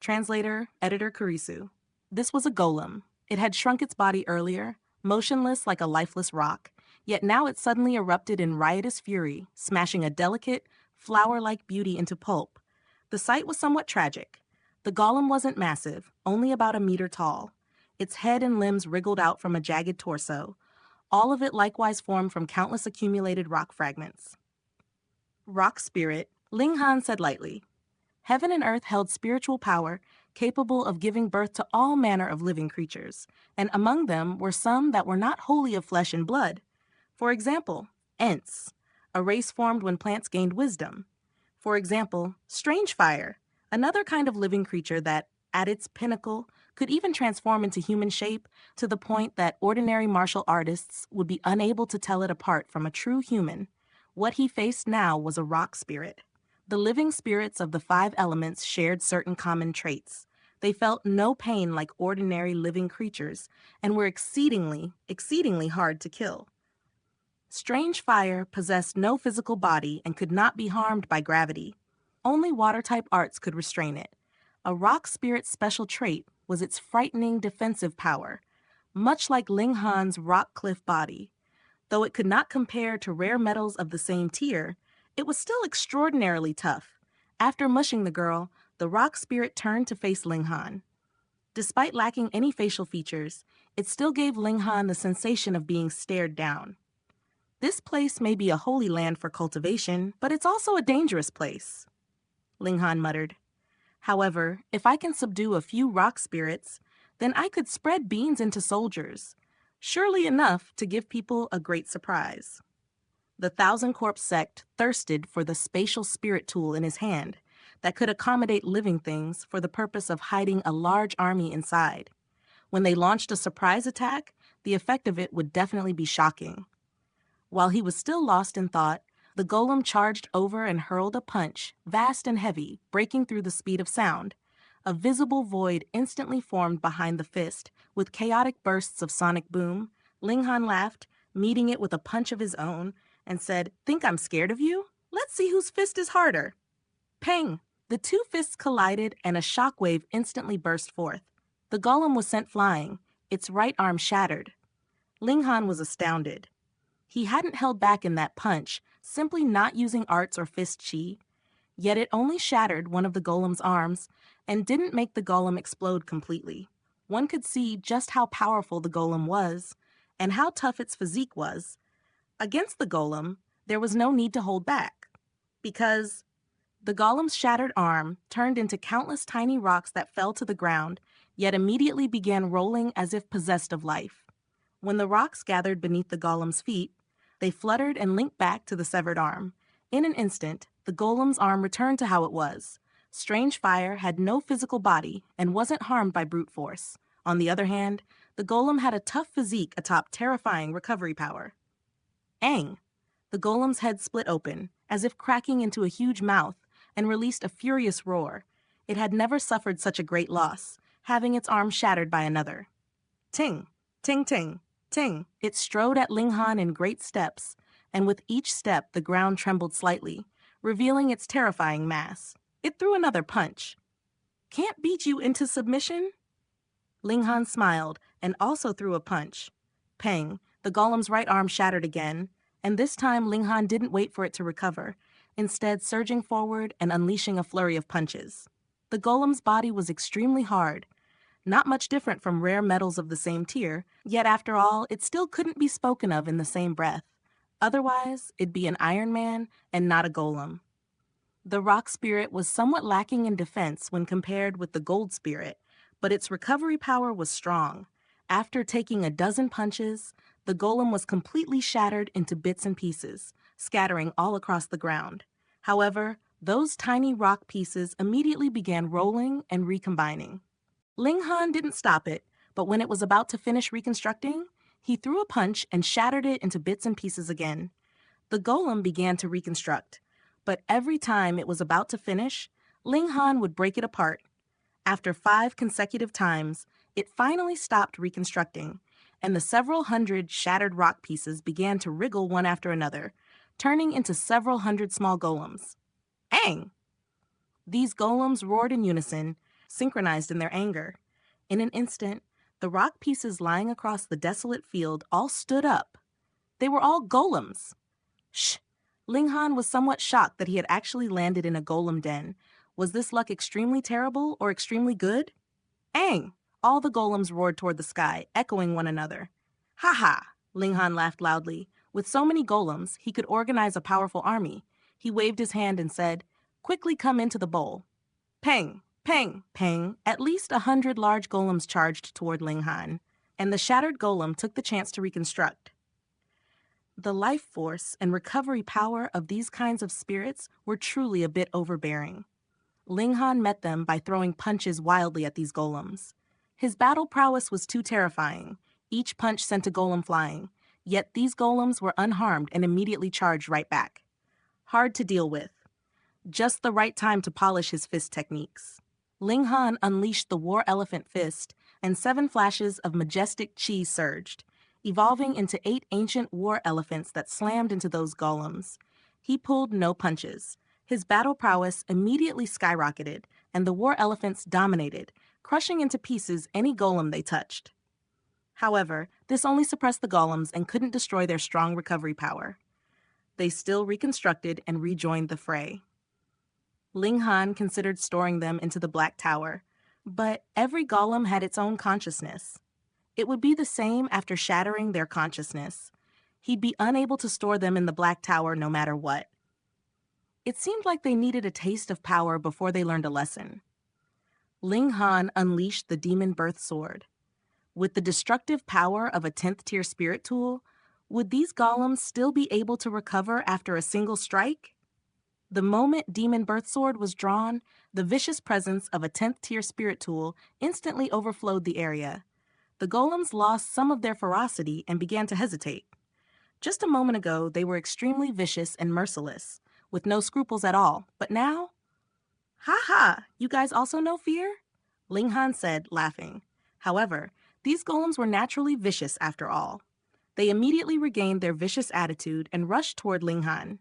Translator, Editor Kurisu. This was a golem. It had shrunk its body earlier, motionless like a lifeless rock, yet now it suddenly erupted in riotous fury, smashing a delicate, flower-like beauty into pulp. The sight was somewhat tragic. The golem wasn't massive, only about a meter tall. Its head and limbs wriggled out from a jagged torso, all of it likewise formed from countless accumulated rock fragments. Rock spirit, Ling Han said lightly. Heaven and earth held spiritual power capable of giving birth to all manner of living creatures, and among them were some that were not wholly of flesh and blood. For example, Ents, a race formed when plants gained wisdom. For example, Strange Fire, another kind of living creature that, at its pinnacle, could even transform into human shape to the point that ordinary martial artists would be unable to tell it apart from a true human. What he faced now was a rock spirit. The living spirits of the 5 elements shared certain common traits. They felt no pain like ordinary living creatures and were exceedingly hard to kill. Strange Fire possessed no physical body and could not be harmed by gravity. Only water-type arts could restrain it. A rock spirit's special trait was its frightening defensive power, much like Ling Han's rock cliff body. Though it could not compare to rare metals of the same tier, it was still extraordinarily tough. After mushing the girl, the rock spirit turned to face Ling Han. Despite lacking any facial features, it still gave Ling Han the sensation of being stared down. This place may be a holy land for cultivation, but it's also a dangerous place, Ling Han muttered. However, if I can subdue a few rock spirits, then I could spread beans into soldiers, surely enough to give people a great surprise. The Thousand Corpse sect thirsted for the spatial spirit tool in his hand that could accommodate living things for the purpose of hiding a large army inside. When they launched a surprise attack, the effect of it would definitely be shocking. While he was still lost in thought, the golem charged over and hurled a punch, vast and heavy, breaking through the speed of sound. A visible void instantly formed behind the fist, with chaotic bursts of sonic boom. Ling Han laughed, meeting it with a punch of his own, and said, "Think I'm scared of you? Let's see whose fist is harder." Pang! The 2 fists collided and a shockwave instantly burst forth. The golem was sent flying, its right arm shattered. Ling Han was astounded. He hadn't held back in that punch, simply not using arts or fist chi. Yet it only shattered one of the golem's arms and didn't make the golem explode completely. One could see just how powerful the golem was and how tough its physique was. Against the golem, there was no need to hold back, because the golem's shattered arm turned into countless tiny rocks that fell to the ground, yet immediately began rolling as if possessed of life. When the rocks gathered beneath the golem's feet, they fluttered and linked back to the severed arm. In an instant, the golem's arm returned to how it was. Strange Fire had no physical body and wasn't harmed by brute force. On the other hand, the golem had a tough physique atop terrifying recovery power. Aang! The golem's head split open, as if cracking into a huge mouth, and released a furious roar. It had never suffered such a great loss, having its arm shattered by another. Ting! Ting ting! Ting! It strode at Ling Han in great steps, and with each step the ground trembled slightly, revealing its terrifying mass. It threw another punch. "Can't beat you into submission?" Ling Han smiled and also threw a punch. Pang! The golem's right arm shattered again, and this time Ling Han didn't wait for it to recover, instead surging forward and unleashing a flurry of punches. The golem's body was extremely hard, not much different from rare metals of the same tier, yet after all, it still couldn't be spoken of in the same breath. Otherwise, it'd be an Iron Man and not a golem. The rock spirit was somewhat lacking in defense when compared with the gold spirit, but its recovery power was strong. After taking a dozen punches, the golem was completely shattered into bits and pieces, scattering all across the ground. However, those tiny rock pieces immediately began rolling and recombining. Ling Han didn't stop it, but when it was about to finish reconstructing, he threw a punch and shattered it into bits and pieces again. The golem began to reconstruct, but every time it was about to finish, Ling Han would break it apart. After 5 consecutive times, it finally stopped reconstructing, and the several hundred shattered rock pieces began to wriggle one after another, turning into several hundred small golems. Aang! These golems roared in unison, synchronized in their anger. In an instant, the rock pieces lying across the desolate field all stood up. They were all golems. Shh! Linghan was somewhat shocked that he had actually landed in a golem den. Was this luck extremely terrible or extremely good? Aang! All the golems roared toward the sky, echoing one another. Ha ha! Linghan laughed loudly. With so many golems, he could organize a powerful army. He waved his hand and said, "Quickly come into the bowl." Pang! Pang! Pang! At least 100 large golems charged toward Linghan, and the shattered golem took the chance to reconstruct. The life force and recovery power of these kinds of spirits were truly a bit overbearing. Linghan met them by throwing punches wildly at these golems. His battle prowess was too terrifying. Each punch sent a golem flying, yet these golems were unharmed and immediately charged right back. Hard to deal with. Just the right time to polish his fist techniques. Linghan unleashed the War Elephant Fist, and 7 flashes of majestic chi surged, evolving into 8 ancient war elephants that slammed into those golems. He pulled no punches. His battle prowess immediately skyrocketed, and the war elephants dominated, crushing into pieces any golem they touched. However, this only suppressed the golems and couldn't destroy their strong recovery power. They still reconstructed and rejoined the fray. Linghan considered storing them into the Black Tower, but every golem had its own consciousness. It would be the same after shattering their consciousness. He'd be unable to store them in the Black Tower no matter what. It seemed like they needed a taste of power before they learned a lesson. Linghan unleashed the Demon Birth Sword. With the destructive power of a 10th tier spirit tool, would these golems still be able to recover after a single strike? The moment Demon Birth Sword was drawn, the vicious presence of a 10th tier spirit tool instantly overflowed the area. The golems lost some of their ferocity and began to hesitate. Just a moment ago, they were extremely vicious and merciless, with no scruples at all, but now? Ha ha! You guys also know fear? Linghan said, laughing. However, these golems were naturally vicious after all. They immediately regained their vicious attitude and rushed toward Linghan.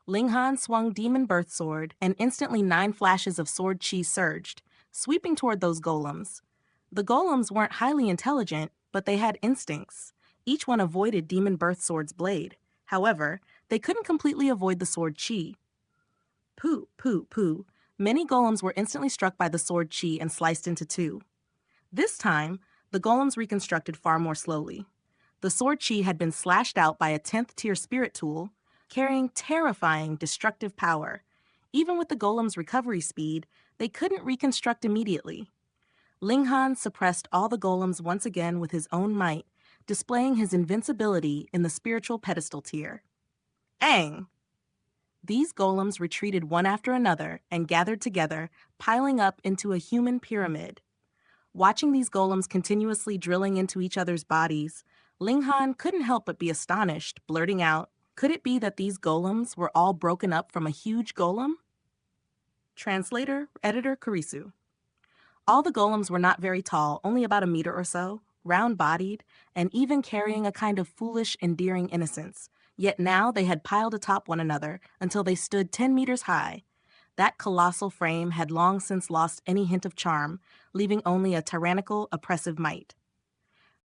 Linghan swung Demon Birth Sword, and instantly 9 flashes of sword chi surged, sweeping toward those golems. The golems weren't highly intelligent, but they had instincts. Each one avoided Demon Birth Sword's blade. However, they couldn't completely avoid the sword chi. Pooh, pooh, pooh. Many golems were instantly struck by the sword chi and sliced into 2. This time, the golems reconstructed far more slowly. The sword chi had been slashed out by a 10th tier spirit tool, carrying terrifying destructive power. Even with the golem's recovery speed, they couldn't reconstruct immediately. Linghan suppressed all the golems once again with his own might, displaying his invincibility in the spiritual pedestal tier. Aang! These golems retreated one after another and gathered together, piling up into a human pyramid. Watching these golems continuously drilling into each other's bodies, Linghan couldn't help but be astonished, blurting out, "Could it be that these golems were all broken up from a huge golem?" Translator, Editor Kurisu. All the golems were not very tall, only about a meter or so, round-bodied, and even carrying a kind of foolish, endearing innocence. Yet now they had piled atop one another until they stood 10 meters high. That colossal frame had long since lost any hint of charm, leaving only a tyrannical, oppressive might.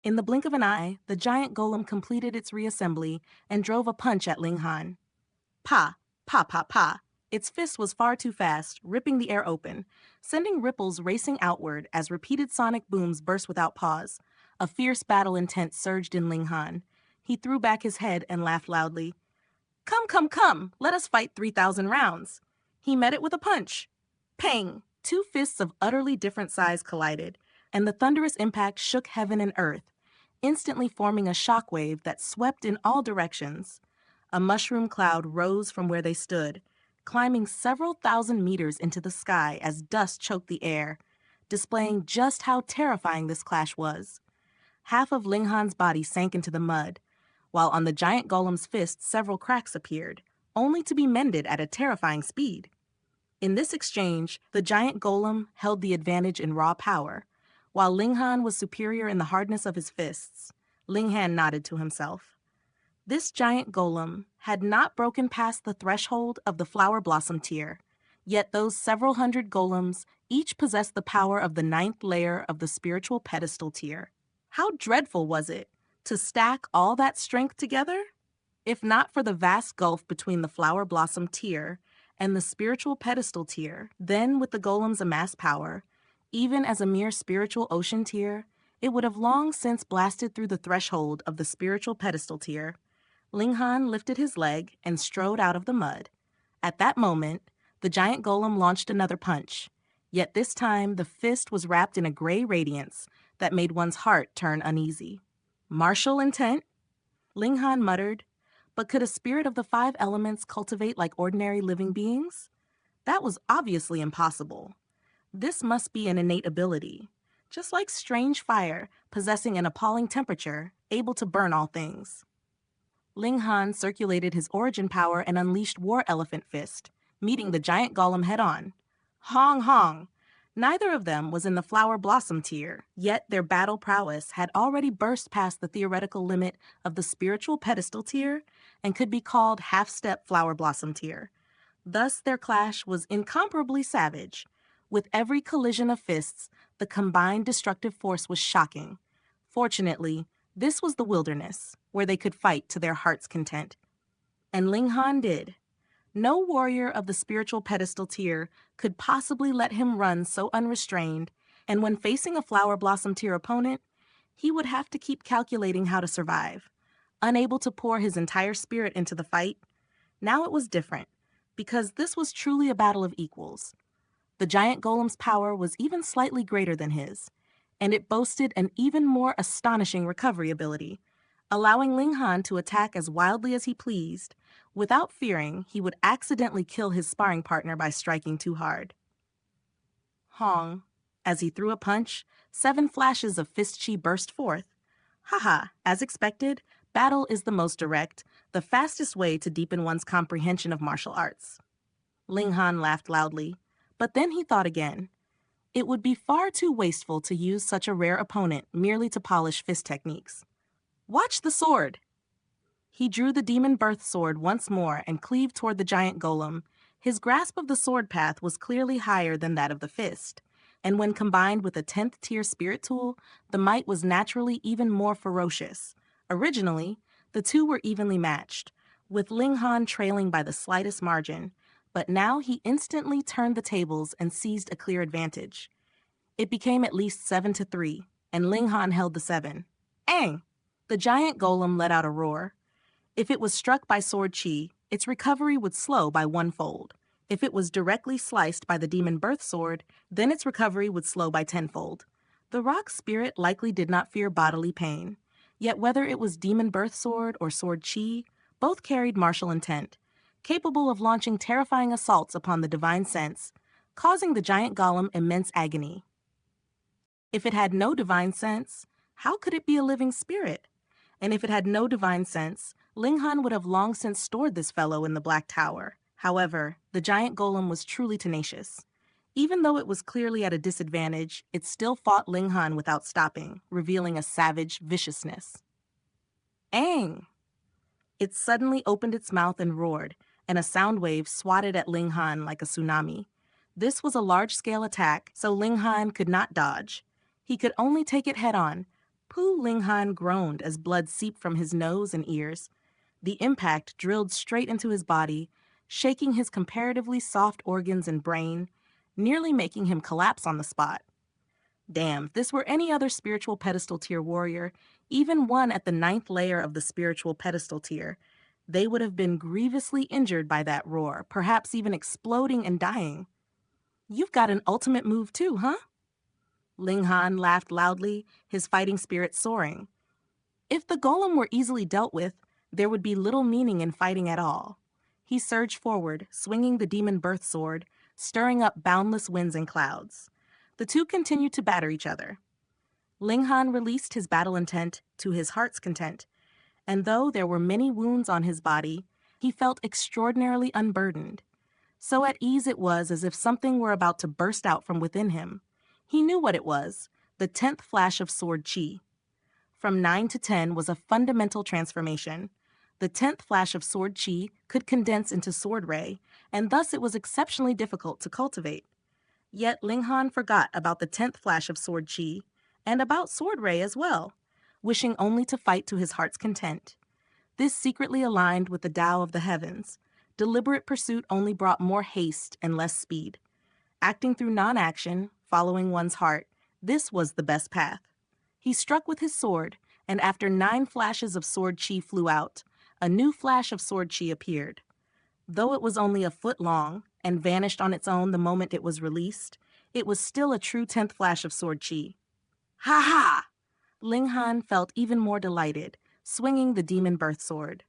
In the blink of an eye, the giant golem completed its reassembly and drove a punch at Linghan. Pa, pa, pa, pa. Its fist was far too fast, ripping the air open, sending ripples racing outward as repeated sonic booms burst without pause. A fierce battle intent surged in Linghan. He threw back his head and laughed loudly. Come, come, come, let us fight 3,000 rounds. He met it with a punch. Pang! 2 fists of utterly different size collided, and the thunderous impact shook heaven and earth, instantly forming a shockwave that swept in all directions. A mushroom cloud rose from where they stood, climbing several thousand meters into the sky as dust choked the air, displaying just how terrifying this clash was. Half of Linghan's body sank into the mud, while on the giant golem's fist several cracks appeared, only to be mended at a terrifying speed. In this exchange, the giant golem held the advantage in raw power, while Linghan was superior in the hardness of his fists. Linghan nodded to himself. This giant golem had not broken past the threshold of the flower blossom tier, Yet those several hundred golems each possessed the power of the ninth layer of the spiritual pedestal tier. How dreadful was it to stack all that strength together? If not for the vast gulf between the flower blossom tier and the spiritual pedestal tier, then with the golem's amassed power, even as a mere spiritual ocean tier, it would have long since blasted through the threshold of the spiritual pedestal tier. Linghan lifted his leg and strode out of the mud. At that moment, the giant golem launched another punch, yet this time the fist was wrapped in a gray radiance that made one's heart turn uneasy. Martial intent? Linghan muttered. But could a spirit of the five elements cultivate like ordinary living beings? That was obviously impossible. This must be an innate ability, just like strange fire possessing an appalling temperature, able to burn all things. Linghan circulated his origin power and unleashed War Elephant Fist, meeting the giant golem head-on. Hong hong! Neither of them was in the flower blossom tier, yet their battle prowess had already burst past the theoretical limit of the spiritual pedestal tier and could be called half-step flower blossom tier. Thus their clash was incomparably savage. With every collision of fists, the combined destructive force was shocking. Fortunately, this was the wilderness, where they could fight to their heart's content. And Linghan did. No warrior of the spiritual pedestal tier could possibly let him run so unrestrained, and when facing a flower blossom tier opponent, he would have to keep calculating how to survive. Unable to pour his entire spirit into the fight, now it was different, because this was truly a battle of equals. The giant golem's power was even slightly greater than his, and it boasted an even more astonishing recovery ability, allowing Linghan to attack as wildly as he pleased, without fearing he would accidentally kill his sparring partner by striking too hard. Hong. As he threw a punch, 7 flashes of fist chi burst forth. Haha, as expected, battle is the most direct, the fastest way to deepen one's comprehension of martial arts. Linghan laughed loudly, but then he thought again. It would be far too wasteful to use such a rare opponent merely to polish fist techniques. Watch the sword! He drew the demon birth sword once more and cleaved toward the giant golem. His grasp of the sword path was clearly higher than that of the fist, and when combined with a 10th tier spirit tool, the might was naturally even more ferocious. Originally, the two were evenly matched, with Linghan trailing by the slightest margin, but now he instantly turned the tables and seized a clear advantage. It became at least 7-3, and Linghan held the 7. Ang! The giant golem let out a roar. If it was struck by sword chi, its recovery would slow by 1-fold. If it was directly sliced by the demon birth sword, then its recovery would slow by 10-fold. The rock spirit likely did not fear bodily pain. Yet whether it was demon birth sword or sword chi, both carried martial intent, capable of launching terrifying assaults upon the divine sense, causing the giant golem immense agony. If it had no divine sense, how could it be a living spirit? And if it had no divine sense, Linghan would have long since stored this fellow in the Black Tower. However, the giant golem was truly tenacious. Even though it was clearly at a disadvantage, it still fought Linghan without stopping, revealing a savage viciousness. Ang! It suddenly opened its mouth and roared, and a sound wave swatted at Linghan like a tsunami. This was a large-scale attack, so Linghan could not dodge. He could only take it head-on. Pu Linghan groaned as blood seeped from his nose and ears. The impact drilled straight into his body, shaking his comparatively soft organs and brain, nearly making him collapse on the spot. Damn, if this were any other spiritual pedestal tier warrior, even one at the 9th layer of the spiritual pedestal tier, they would have been grievously injured by that roar, perhaps even exploding and dying. You've got an ultimate move too, huh? Linghan laughed loudly, his fighting spirit soaring. If the golem were easily dealt with, there would be little meaning in fighting at all. He surged forward, swinging the demon birth sword, stirring up boundless winds and clouds. The two continued to batter each other. Linghan released his battle intent to his heart's content, and though there were many wounds on his body, he felt extraordinarily unburdened. So at ease it was as if something were about to burst out from within him. He knew what it was, the 10th flash of sword chi. From 9 to 10 was a fundamental transformation. The 10th flash of sword chi could condense into sword ray, and thus it was exceptionally difficult to cultivate. Yet Ling Han forgot about the 10th flash of sword chi, and about sword ray as well, wishing only to fight to his heart's content. This secretly aligned with the Tao of the heavens. Deliberate pursuit only brought more haste and less speed. Acting through non-action, following one's heart, this was the best path. He struck with his sword, and after 9 flashes of sword chi flew out, a new flash of sword chi appeared. Though it was only a foot long and vanished on its own the moment it was released, it was still a true 10th flash of sword chi. Ha ha! Ling Han felt even more delighted, swinging the demon birth sword.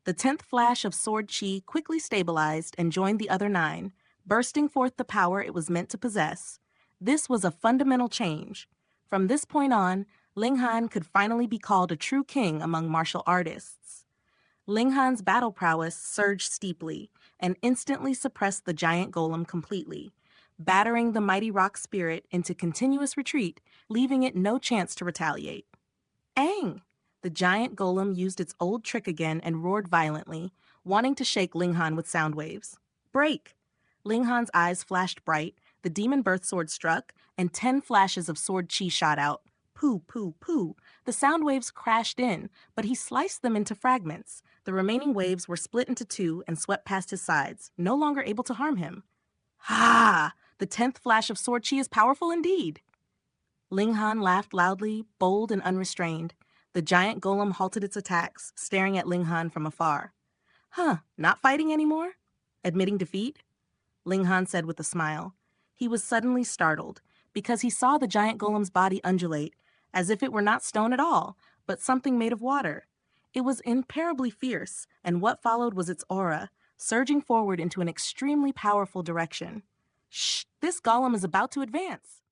The 10th flash of sword chi quickly stabilized and joined the other 9, bursting forth the power it was meant to possess. This was a fundamental change. From this point on, Ling Han could finally be called a true king among martial artists. Ling Han's battle prowess surged steeply and instantly suppressed the giant golem completely, battering the mighty rock spirit into continuous retreat, leaving it no chance to retaliate. Aang! The giant golem used its old trick again and roared violently, wanting to shake Ling Han with sound waves. Break! Ling Han's eyes flashed bright, the demon birth sword struck, and 10 flashes of sword chi shot out. Pooh, pooh, pooh. The sound waves crashed in, but he sliced them into fragments. The remaining waves were split into 2 and swept past his sides, no longer able to harm him. Ha! The 10th flash of sword chi is powerful indeed. Ling Han laughed loudly, bold and unrestrained. The giant golem halted its attacks, staring at Ling Han from afar. Huh, not fighting anymore? Admitting defeat? Ling Han said with a smile. He was suddenly startled, because he saw the giant golem's body undulate, as if it were not stone at all, but something made of water. It was imparably fierce, and what followed was its aura, surging forward into an extremely powerful direction. Shh! This golem is about to advance.